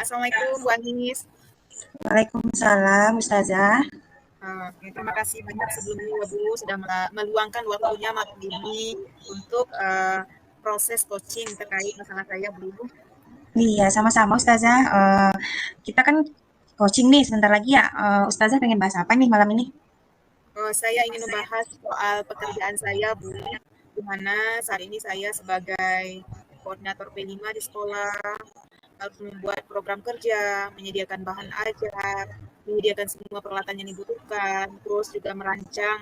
Assalamualaikum Bu Anis. Waalaikumsalam, Ustazah. Oke, terima kasih banyak sebelumnya ya Bu sudah meluangkan waktunya malam ini untuk proses coaching terkait masalah saya Bu. Iya, sama-sama Ustazah. Kita kan coaching nih sebentar lagi ya. Ustazah pengen bahas apa nih malam ini? Saya ingin membahas soal pekerjaan saya Bu, di mana saat ini saya sebagai koordinator P5 di sekolah harus membuat program kerja, menyediakan bahan ajar, menyediakan semua peralatan yang dibutuhkan, terus juga merancang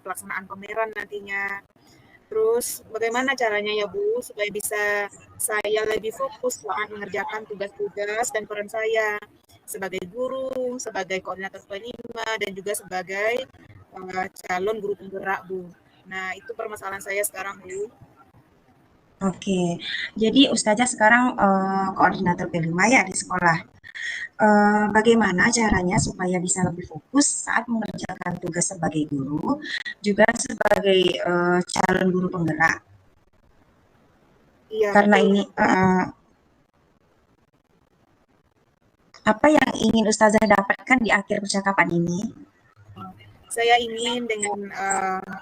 pelaksanaan pameran nantinya. Terus bagaimana caranya ya Bu supaya bisa saya lebih fokus saat mengerjakan tugas-tugas dan peran saya sebagai guru, sebagai koordinator P5 dan juga sebagai calon guru penggerak Bu. Nah itu permasalahan saya sekarang Bu. Oke, jadi Ustazah sekarang koordinator P5 ya di sekolah. Bagaimana caranya supaya bisa lebih fokus saat mengerjakan tugas sebagai guru, juga sebagai calon guru penggerak? Iya Karena betul. ini apa yang ingin Ustazah dapatkan di akhir percakapan ini? Saya ingin dengan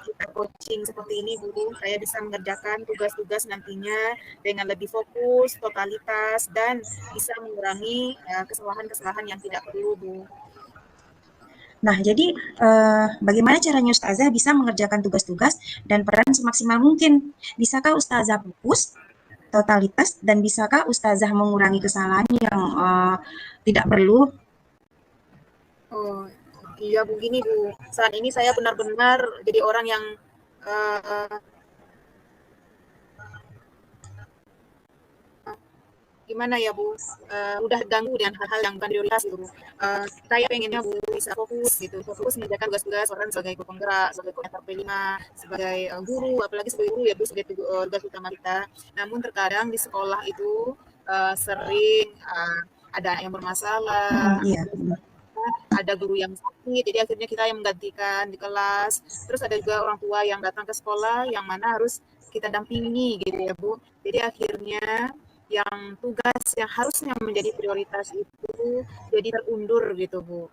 kita coaching seperti ini, Bu, saya bisa mengerjakan tugas-tugas nantinya dengan lebih fokus, totalitas, dan bisa mengurangi kesalahan-kesalahan yang tidak perlu, Bu. Nah, jadi bagaimana caranya Ustazah bisa mengerjakan tugas-tugas dan peran semaksimal mungkin? Bisakah Ustazah fokus, totalitas, dan bisakah Ustazah mengurangi kesalahan yang tidak perlu? Oh, iya, Bu, gini, Bu. Saat ini saya benar-benar jadi orang yang uh, gimana ya Bu, udah ganggu dengan hal-hal yang bukan prioritas gitu Bu. Saya pengennya Bu bisa fokus gitu, fokus mengerjakan tugas-tugas orang sebagai guru penggerak, sebagai koordinator P5, sebagai guru, apalagi sebagai guru ya Bu, sebagai tugas utama kita. Namun terkadang di sekolah itu sering ada yang bermasalah, Iya. ada guru yang sakit, jadi akhirnya kita yang menggantikan di kelas. Terus ada juga orang tua yang datang ke sekolah yang mana harus kita dampingi gitu ya Bu. Jadi akhirnya yang tugas yang harusnya menjadi prioritas itu jadi terundur gitu Bu.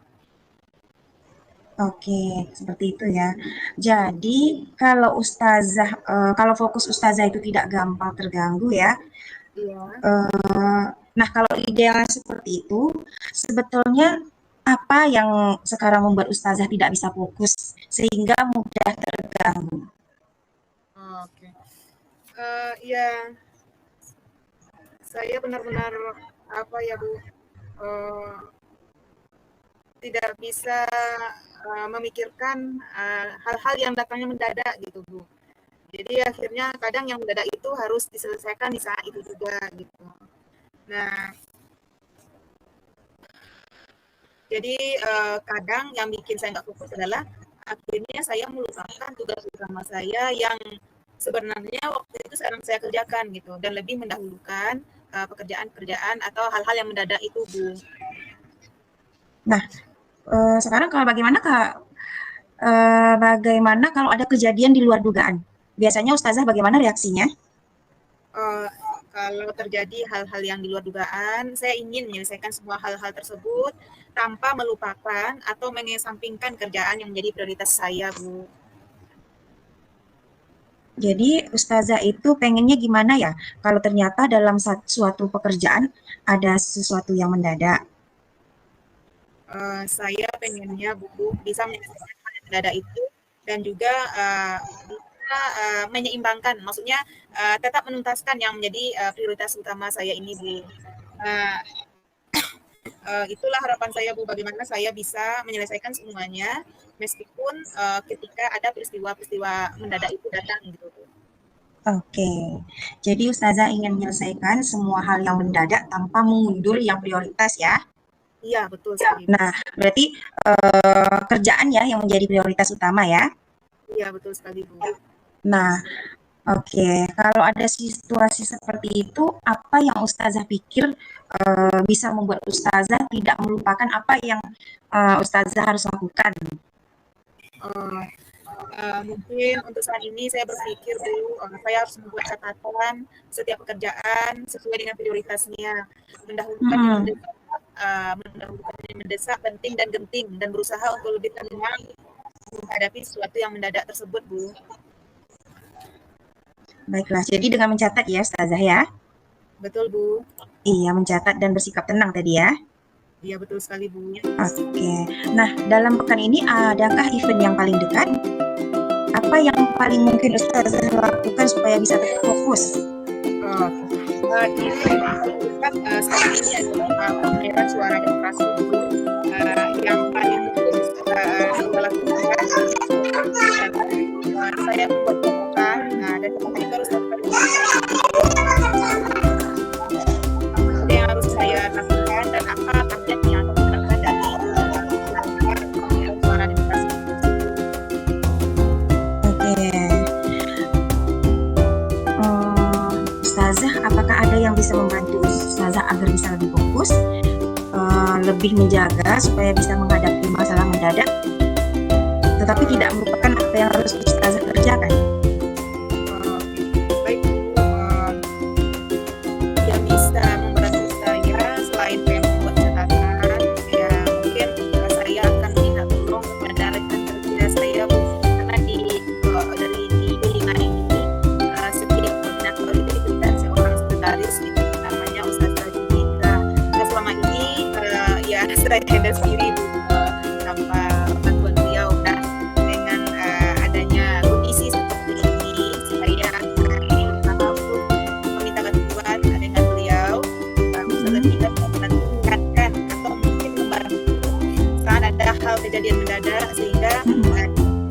Oke, seperti itu ya. Jadi kalau fokus Ustazah itu tidak gampang terganggu ya. Iya. Nah, kalau idealnya seperti itu, sebetulnya apa yang sekarang membuat Ustazah tidak bisa fokus sehingga mudah terganggu? Oke. Ya, saya benar-benar apa ya Bu, uh, tidak bisa memikirkan hal-hal yang datangnya mendadak gitu Bu. Jadi akhirnya kadang yang mendadak itu harus diselesaikan di saat itu juga gitu. Nah, jadi kadang yang bikin saya nggak fokus adalah akhirnya saya melupakan tugas utama saya yang sebenarnya waktu itu sedang saya kerjakan gitu dan lebih mendahulukan pekerjaan-pekerjaan atau hal-hal yang mendadak itu Bu. Nah, sekarang kalau bagaimana kalau ada kejadian di luar dugaan? Biasanya Ustazah bagaimana reaksinya? Eh, Kalau terjadi hal-hal yang di luar dugaan, saya ingin menyelesaikan semua hal-hal tersebut tanpa melupakan atau mengesampingkan kerjaan yang menjadi prioritas saya, Bu. Jadi Ustazah itu pengennya gimana ya? Kalau ternyata dalam suatu pekerjaan ada sesuatu yang mendadak. Saya pengennya Bu bisa menyelesaikan hal yang mendadak itu dan juga bisa menyeimbangkan, maksudnya tetap menuntaskan yang menjadi prioritas utama saya ini, Bu. Uh, Itulah harapan saya Bu, bagaimana saya bisa menyelesaikan semuanya meskipun ketika ada peristiwa-peristiwa mendadak itu datang gitu Bu. Oke, jadi Ustazah ingin menyelesaikan semua hal yang mendadak tanpa mengundur yang prioritas ya. Iya betul sekali Bu. Nah, berarti kerjaan ya yang menjadi prioritas utama ya. Iya betul sekali Bu. Nah, oke, kalau ada situasi seperti itu, apa yang Ustazah pikir bisa membuat Ustazah tidak melupakan apa yang Ustazah harus lakukan? Uh, Mungkin untuk saat ini saya berpikir Bu, saya harus membuat catatan setiap pekerjaan sesuai dengan prioritasnya, mendahulukan yang Mm-mm. mendesak mendahulukan yang mendesak, penting dan genting, dan berusaha untuk lebih tenang menghadapi sesuatu yang mendadak tersebut, Bu. Baiklah, jadi dengan mencatat ya Ustazah ya. Betul, Bu. Iya, mencatat dan bersikap tenang tadi ya. Iya, betul sekali, Bu. Oke. Nah, dalam pekan ini adakah event yang paling dekat? Apa yang paling mungkin Ustazah lakukan supaya bisa tetap fokus? Di dekat saat ini adalah pameran suara demokrasi, Bu. Yang paling mungkin saya lakukan, saya membuat pembukaan, dan itu harus yang harus saya lakukan dan apa targetnya atau tindakan dari suara demokrasi. Oke. Ustazah, apakah ada yang bisa membantu Ustazah agar bisa lebih fokus, lebih menjaga supaya bisa menghadapi masalah mendadak, tetapi tidak melupakan apa yang harus Ustazah kerjakan? Baik, yang bisa membantu saya selain saya membuat catatan, ya mungkin saya akan minta tolong kepada rekan kerja saya, Bu, karena dari lingkungan ini setiap koordinator itu diberikan seorang sekretaris gitu, namanya Ustazah Judika. Nah, selama ini ya saya handle sendiri, Bu, tanpa bantuan beliau. Nah, dengan adanya kondisi seperti ini, saya akan meminta bantuan dengan beliau. Ustazah Judika mengingatkan atau mungkin membantu saat ada hal kejadian mendadak sehingga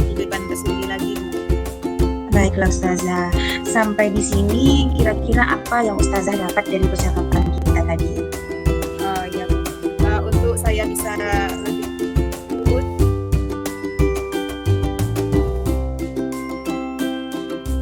kehidupan tersendiri lagi. Baiklah Ustazah, sampai di sini kira-kira apa yang Ustazah dapat dari percakapan kita tadi? Ya, untuk saya bisa